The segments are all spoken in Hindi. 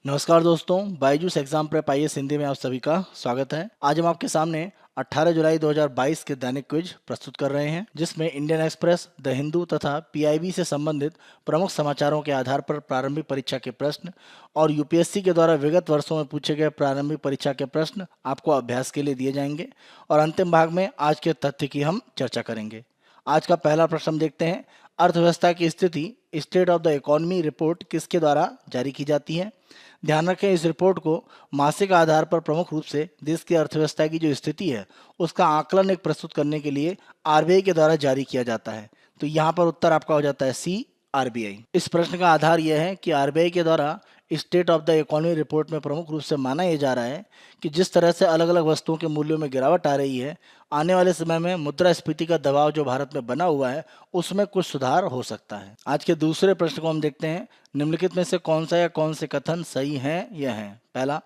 नमस्कार दोस्तों, Byju's exam prep IAS Hindi में आप सभी का स्वागत है। आज हम आपके सामने 18 जुलाई 2022 के दैनिक क्विज प्रस्तुत कर रहे हैं, जिसमें इंडियन एक्सप्रेस, द हिंदू तथा पीआईबी से संबंधित प्रमुख समाचारों के आधार पर प्रारंभिक परीक्षा के प्रश्न और यूपीएससी के द्वारा विगत वर्षों में पूछे गए प्रारंभिक परीक्षा के प्रश्न आपको अभ्यास के लिए दिए जाएंगे और अंतिम भाग में आज के तथ्य की हम चर्चा करेंगे। आज का पहला प्रश्न हम देखते हैं। अर्थव्यवस्था की स्थिति, state of the economy report किसके द्वारा जारी की जाती है? ध्यान रखें, इस रिपोर्ट को मासिक आधार पर प्रमुख रूप से देश की अर्थव्यवस्था की जो स्थिति है उसका आकलन एक प्रस्तुत करने के लिए आरबीआई के द्वारा जारी किया जाता है। तो यहाँ पर उत्तर आपका हो जाता है सी, आरबीआई। इस प्रश्न का आधार यह है कि आरबीआई के द्वारा state of the economy report में प्रमुख रूप से माना यह जा रहा है कि जिस तरह से अलग अलग वस्तुओं के मूल्यों में गिरावट आ रही है, आने वाले समय में मुद्रास्फीति का दबाव जो भारत में बना हुआ है उसमें कुछ सुधार हो सकता है। आज के दूसरे प्रश्न को हम देखते हैं। निम्नलिखित में से कौन सा या कौन से कथन सही हैं या हैं? पहला,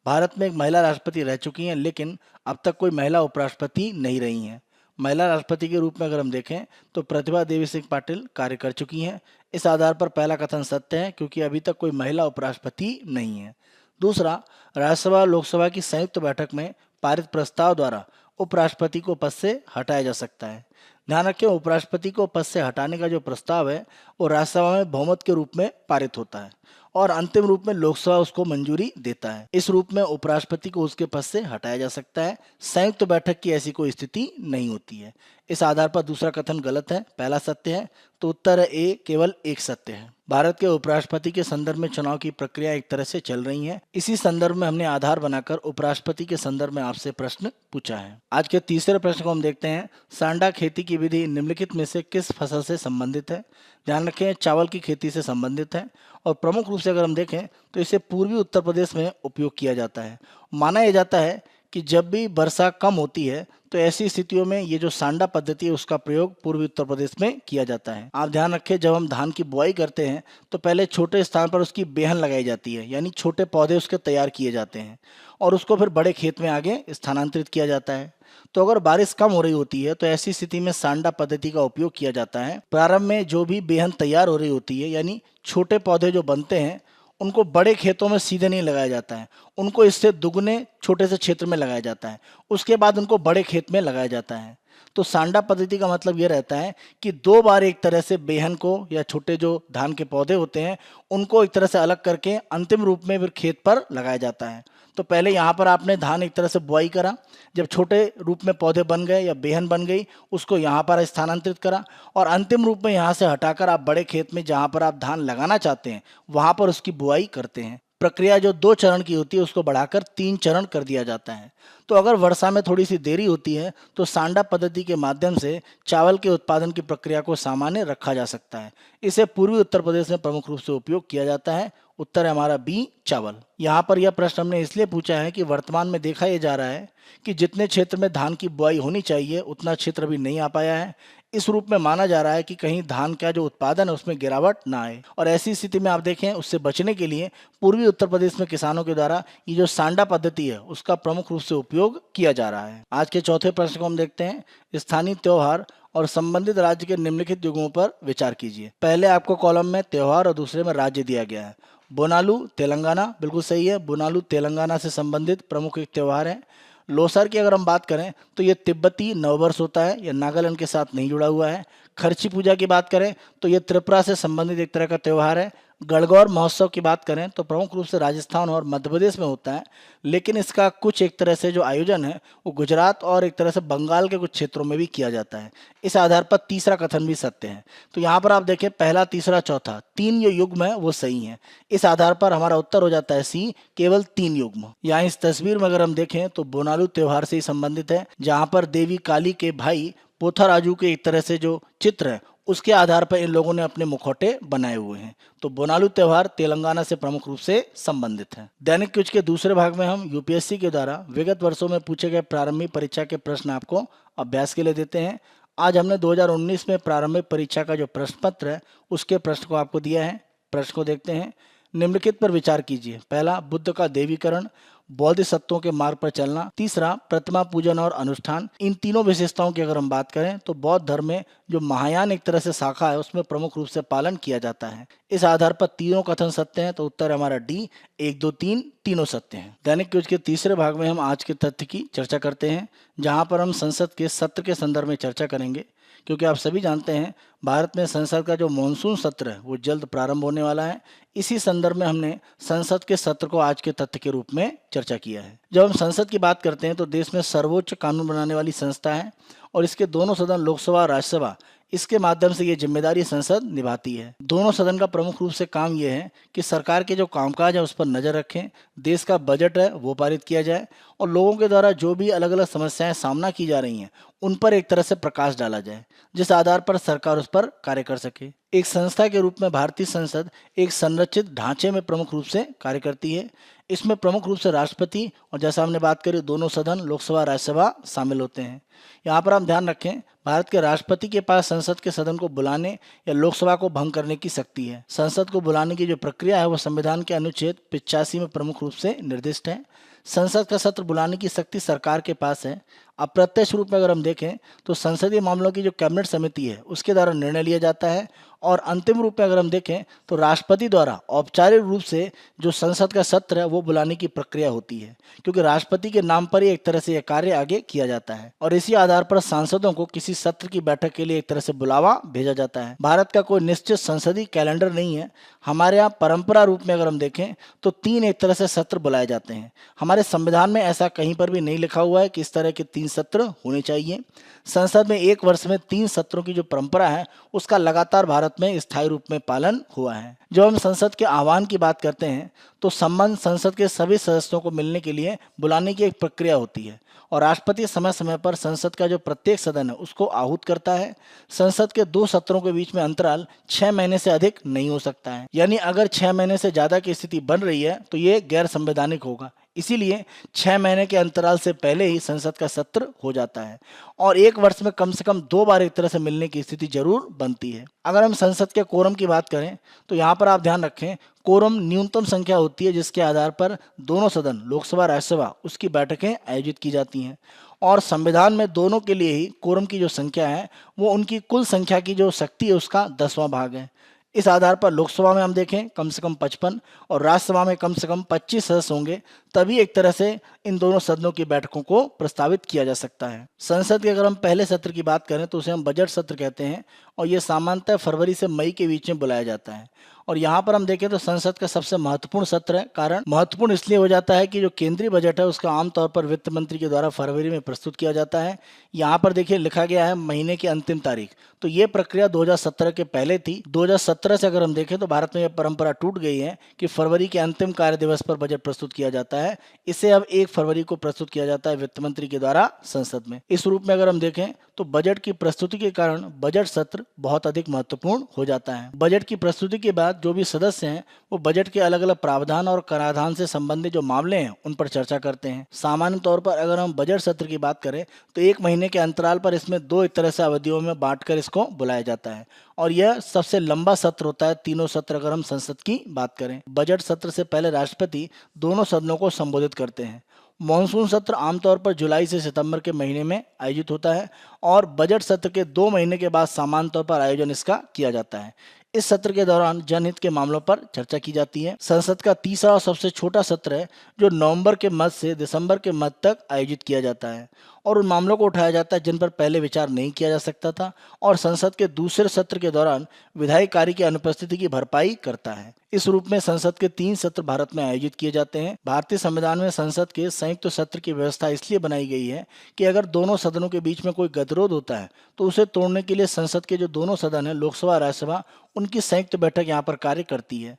भारत में एक महिला राष्ट्रपति रह चुकी हैं लेकिन अब तक कोई महिला उपराष्ट्रपति नहीं रही हैं। महिला राष्ट्रपति के रूप में अगर हम देखें तो प्रतिभा देवी सिंह पाटिल कार्य कर चुकी हैं। इस आधार पर पहला कथन सत्य है क्योंकि अभी तक कोई महिला उपराष्ट्रपति नहीं है। दूसरा, राज्यसभा लोकसभा की संयुक्त बैठक में पारित प्रस्ताव द्वारा उपराष्ट्रपति को पद से हटाया जा सकता है। ध्यान रखें, उपराष्ट्रपति को पद से हटाने का जो प्रस्ताव है वो राज्यसभा में बहुमत के रूप में पारित होता है और अंतिम रूप में लोकसभा उसको मंजूरी देता है। इस रूप में उपराष्ट्रपति को उसके पद से हटाया जा सकता है। संयुक्त बैठक की ऐसी कोई स्थिति नहीं होती है। इस आधार पर दूसरा कथन गलत है, पहला सत्य है। तो उत्तर है ए, केवल एक सत्य है। भारत के उपराष्ट्रपति के संदर्भ में चुनाव की प्रक्रिया एक तरह से चल रही है। इसी संदर्भ में हमने आधार बनाकर उपराष्ट्रपति के संदर्भ में आपसे प्रश्न पूछा है। आज के तीसरे प्रश्न को हम देखते हैं। सांडा खेती की विधि निम्नलिखित में से किस फसल से संबंधित है? ध्यान रखें, चावल की खेती से संबंधित है और प्रमुख रूप से अगर हम देखें तो इसे पूर्वी उत्तर प्रदेश में उपयोग किया जाता है। माना यह जाता है कि जब भी वर्षा कम होती है तो ऐसी स्थितियों में ये जो सांडा पद्धति है उसका प्रयोग पूर्वी उत्तर प्रदेश में किया जाता है। आप ध्यान रखें, जब हम धान की बुआई करते हैं तो पहले छोटे स्थान पर उसकी बेहन लगाई जाती है, यानी छोटे पौधे उसके तैयार किए जाते हैं और उसको फिर बड़े खेत में आगे स्थानांतरित किया जाता है। तो अगर बारिश कम हो रही होती है तो ऐसी स्थिति में सांडा पद्धति का उपयोग किया जाता है। प्रारंभ में जो भी बेहन तैयार हो रही होती है, यानी छोटे पौधे जो बनते हैं, उनको बड़े खेतों में सीधे नहीं लगाया जाता है, उनको इससे दुगने छोटे से क्षेत्र में लगाया जाता है। उसके बाद उनको बड़े खेत में लगाया जाता है। तो सांडा पद्धति का मतलब ये रहता है कि दो बार एक तरह से बेहन को या छोटे जो धान के पौधे होते हैं उनको एक तरह से अलग करके अंतिम रूप में फिर खेत पर लगाया जाता है। तो पहले यहाँ पर आपने धान एक तरह से बुआई करा, जब छोटे रूप में पौधे बन गए या बेहन बन गई उसको यहाँ पर स्थानांतरित करा और अंतिम रूप में यहाँ से हटाकर आप बड़े खेत में जहाँ पर आप धान लगाना चाहते हैं वहाँ पर उसकी बुआई करते हैं। प्रक्रिया जो 2 चरण की होती है उसको बढ़ाकर 3 चरण कर दिया जाता है। तो अगर वर्षा में थोड़ी सी देरी होती है तो सांडा पद्धति के माध्यम से चावल के उत्पादन की प्रक्रिया को सामान्य रखा जा सकता है। इसे पूर्वी उत्तर प्रदेश में प्रमुख रूप से उपयोग किया जाता है। उत्तर है हमारा बी, चावल। यहाँ पर यह प्रश्न हमने इसलिए पूछा है कि वर्तमान में देखा यह जा रहा है कि जितने क्षेत्र में धान की बुआई होनी चाहिए उतना क्षेत्र अभी नहीं आ पाया है। इस रूप में माना जा रहा है कि कहीं धान का जो उत्पादन है उसमें गिरावट ना आए और ऐसी स्थिति में आप देखें उससे बचने के लिए पूर्वी उत्तर प्रदेश में किसानों के द्वारा ये जो सांडा पद्धति है उसका प्रमुख रूप से उपयोग किया जा रहा है। आज के चौथे प्रश्न को हम देखते हैं। स्थानीय त्योहार और संबंधित राज्य के निम्नलिखित युगों पर विचार कीजिए। पहले आपको कॉलम में त्योहार और दूसरे में राज्य दिया गया है। बोनालू तेलंगाना, बिल्कुल सही है। बोनालू तेलंगाना से संबंधित प्रमुख एक त्यौहार है। लोसर की अगर हम बात करें तो ये तिब्बती नववर्ष होता है, यह नागालैंड के साथ नहीं जुड़ा हुआ है। खर्ची पूजा की बात करें तो ये त्रिपुरा से संबंधित एक तरह का त्यौहार है। गणगौर महोत्सव की बात करें तो प्रमुख रूप से राजस्थान और मध्य प्रदेश में होता है, लेकिन इसका कुछ एक तरह से जो आयोजन है वो गुजरात और एक तरह से बंगाल के कुछ क्षेत्रों में भी किया जाता है। इस आधार पर तीसरा कथन भी सत्य है। तो यहाँ पर आप देखें, पहला, तीसरा, चौथा, 3 जो युग्म है वो सही है। इस आधार पर हमारा उत्तर हो जाता है सी, केवल 3 युग्म। यहाँ इस तस्वीर में अगर हम देखें तो बोनालू त्योहार से ही संबंधित है, जहाँ पर देवी काली के भाई पोथाराजू के एक तरह से जो चित्र है उसके आधार पर इन लोगों ने अपने मुखौटे बनाए हुए हैं। तो बोनालू त्योहार तेलंगाना से प्रमुख रूप से संबंधित है। दैनिक क्विज के दूसरे भाग में हम यूपीएससी के द्वारा विगत वर्षों में पूछे गए प्रारंभिक परीक्षा के प्रश्न आपको अभ्यास के लिए देते हैं। आज हमने 2019 में प्रारंभिक परीक्षा का जो प्रश्न पत्र है उसके प्रश्न को आपको दिया है। प्रश्न को देखते हैं। निम्नलिखित पर विचार कीजिए। पहला, बुद्ध का देवीकरण। बोधिसत्वों के मार्ग पर चलना, तीसरा प्रतिमा पूजन और अनुष्ठान। इन तीनों विशेषताओं की अगर हम बात करें तो बौद्ध धर्म में जो महायान एक तरह से शाखा है उसमें प्रमुख रूप से पालन किया जाता है। इस आधार पर तीनों कथन सत्य हैं, तो उत्तर हमारा डी, 1, 2, 3 तीनों सत्य हैं। दैनिक क्विज के तीसरे भाग में हम आज के तथ्य की चर्चा करते हैं, जहां पर हम संसद के सत्र के संदर्भ में चर्चा करेंगे, क्योंकि आप सभी जानते हैं भारत में संसद का जो मॉनसून सत्र है वो जल्द प्रारंभ होने वाला है। इसी संदर्भ में हमने संसद के सत्र को आज के तथ्य के रूप में चर्चा किया है। जब हम संसद की बात करते हैं तो देश में सर्वोच्च कानून बनाने वाली संस्था है और इसके दोनों सदन लोकसभा और राज्यसभा, इसके माध्यम से ये जिम्मेदारी संसद निभाती है। दोनों सदन का प्रमुख रूप से काम ये है कि सरकार के जो कामकाज है उस पर नजर रखें, देश का बजट है वो पारित किया जाए और लोगों के द्वारा जो भी अलग अलग समस्याएं सामना की जा रही हैं उन पर एक तरह से प्रकाश डाला जाए, जिस आधार पर सरकार उस पर कार्य कर सके। एक संस्था के रूप में भारतीय संसद एक संरचित ढांचे में प्रमुख रूप से कार्य करती है। इसमें प्रमुख रूप से राष्ट्रपति और जैसा हमने बात करी दोनों सदन लोकसभा राज्यसभा शामिल होते हैं। यहाँ पर हम ध्यान रखें, भारत के राष्ट्रपति के पास संसद के सदन को बुलाने या लोकसभा को भंग करने की शक्ति है। संसद को बुलाने की जो प्रक्रिया है वो संविधान के अनुच्छेद 85 में प्रमुख रूप से निर्दिष्ट है। संसद का सत्र बुलाने की शक्ति सरकार के पास है। अप्रत्यक्ष रूप में अगर हम देखें तो संसदीय मामलों की जो कैबिनेट समिति है उसके द्वारा निर्णय लिया जाता है और अंतिम रूप में अगर हम देखें तो राष्ट्रपति द्वारा औपचारिक रूप से जो संसद का सत्र है वो बुलाने की प्रक्रिया होती है, क्योंकि राष्ट्रपति के नाम पर ही एक तरह से यह कार्य आगे किया जाता है और इसी आधार पर सांसदों को किसी सत्र की बैठक के लिए एक तरह से बुलावा भेजा जाता है। भारत का कोई निश्चित संसदीय कैलेंडर नहीं है। हमारे यहाँ परंपरा रूप में अगर हम देखें तो 3 एक तरह से सत्र बुलाए जाते हैं। हमारे संविधान में ऐसा कहीं पर भी नहीं लिखा हुआ है कि इस तरह के 3 सत्र होने चाहिए। संसद में एक वर्ष में 3 सत्रों की जो परंपरा है उसका लगातार भारत में स्थायी रूप में पालन हुआ है। जब हम संसद के आह्वान की बात करते हैं तो संबंध संसद के सभी सदस्यों को मिलने के लिए बुलाने की एक प्रक्रिया होती है और राष्ट्रपति समय समय पर संसद का जो प्रत्येक सदन है उसको आहूत करता है। संसद के 2 सत्रों के बीच में अंतराल 6 महीने से अधिक नहीं हो सकता है, यानी अगर 6 महीने से ज्यादा की स्थिति बन रही है तो ये गैर संवैधानिक होगा। इसीलिए 6 महीने के अंतराल से पहले ही संसद का सत्र हो जाता है और एक वर्ष में कम से कम 2 बार एक तरह से मिलने की स्थिति जरूर बनती है। अगर हम संसद के कोरम की बात करें तो यहाँ पर आप ध्यान रखें, कोरम न्यूनतम संख्या होती है जिसके आधार पर दोनों सदन लोकसभा राज्यसभा उसकी बैठकें आयोजित की जाती हैं और संविधान में दोनों के लिए ही कोरम की जो संख्या है वो उनकी कुल संख्या की जो शक्ति है उसका 10वां भाग है। इस आधार पर लोकसभा में हम देखें कम से कम 55 और राज्यसभा में कम से कम 25 सदस्य होंगे, तभी एक तरह से इन दोनों सदनों की बैठकों को प्रस्तावित किया जा सकता है। संसद के अगर हम पहले सत्र की बात करें तो उसे हम बजट सत्र कहते हैं और ये सामान्यतः फरवरी से मई के बीच में बुलाया जाता है। और यहाँ पर हम देखें तो संसद का सबसे महत्वपूर्ण सत्र है। कारण महत्वपूर्ण इसलिए हो जाता है कि जो केंद्रीय बजट है उसका आमतौर पर वित्त मंत्री के द्वारा फरवरी में प्रस्तुत किया जाता है। यहाँ पर देखिए लिखा गया है महीने की अंतिम तारीख, तो ये प्रक्रिया 2017 के पहले थी। 2017 से अगर हम देखें तो भारत में यह परंपरा टूट गई है कि फरवरी के अंतिम कार्य दिवस पर बजट प्रस्तुत किया जाता है। इसे अब 1 फरवरी को प्रस्तुत किया जाता है वित्त मंत्री के द्वारा संसद में। इस रूप में अगर हम देखें तो बजट की प्रस्तुति के कारण बजट सत्र बहुत अधिक महत्वपूर्ण हो जाता है। बजट की प्रस्तुति के बाद जो भी सदस्य हैं वो बजट के अलग अलग प्रावधान और कराधान से संबंधित जो मामले हैं उन पर चर्चा करते हैं। सामान्य तौर पर अगर हम बजट सत्र की बात करें तो 1 महीने के अंतराल पर इसमें 2 एक तरह से अवधियों में बांटकर इसको बुलाया जाता है और यह सबसे लंबा सत्र होता है। तीनों सत्र अगर हम संसद की बात करें, बजट सत्र से पहले राष्ट्रपति दोनों सदनों को संबोधित करते हैं। मॉनसून सत्र आमतौर पर जुलाई से सितंबर के महीने में आयोजित होता है और बजट सत्र के 2 महीने के बाद सामान्य तौर पर आयोजन इसका किया जाता है। इस सत्र के दौरान जनहित के मामलों पर चर्चा की जाती है। संसद का तीसरा और सबसे छोटा सत्र है जो नवंबर के मध्य से दिसंबर के मध्य तक आयोजित किया जाता है और उन मामलों को उठाया जाता है जिन पर पहले विचार नहीं किया जा सकता था और संसद के दूसरे सत्र के दौरान विधायी कार्य की अनुपस्थिति की भरपाई करता है। इस रूप में संसद के 3 सत्र भारत में आयोजित किए जाते हैं। भारतीय संविधान में संसद के संयुक्त सत्र की व्यवस्था इसलिए बनाई गई है कि अगर दोनों सदनों के बीच में कोई गतिरोध होता है तो उसे तोड़ने के लिए संसद के जो दोनों सदन है लोकसभा और राज्यसभा उनकी संयुक्त बैठक यहाँ पर कार्य करती है।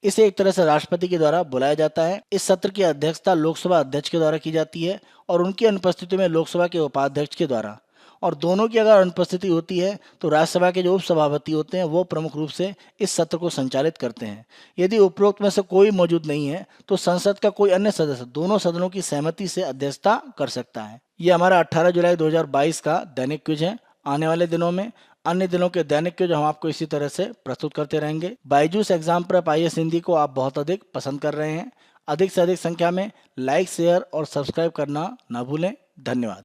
इसे एक तरह से राष्ट्रपति के द्वारा बुलाया जाता है। इस सत्र की अध्यक्षता लोकसभा अध्यक्ष के द्वारा की जाती है और उनकी अनुपस्थिति में लोकसभा के उपाध्यक्ष के द्वारा, और दोनों की अगर अनुपस्थिति होती है तो राज्यसभा के जो उपसभापति होते हैं वो प्रमुख रूप से इस सत्र को संचालित करते हैं। यदि उपरोक्त में से कोई मौजूद नहीं है तो संसद का कोई अन्य सदस्य दोनों सदनों की सहमति से अध्यक्षता कर सकता है। ये हमारा 18 जुलाई 2022 का दैनिक क्विज है। आने वाले दिनों में अन्य दिनों के दैनिक क्विज हम आपको इसी तरह से प्रस्तुत करते रहेंगे। Byju's exam prep IAS Hindi को आप बहुत अधिक पसंद कर रहे हैं। अधिक से अधिक संख्या में लाइक, शेयर और सब्सक्राइब करना ना भूलें। धन्यवाद।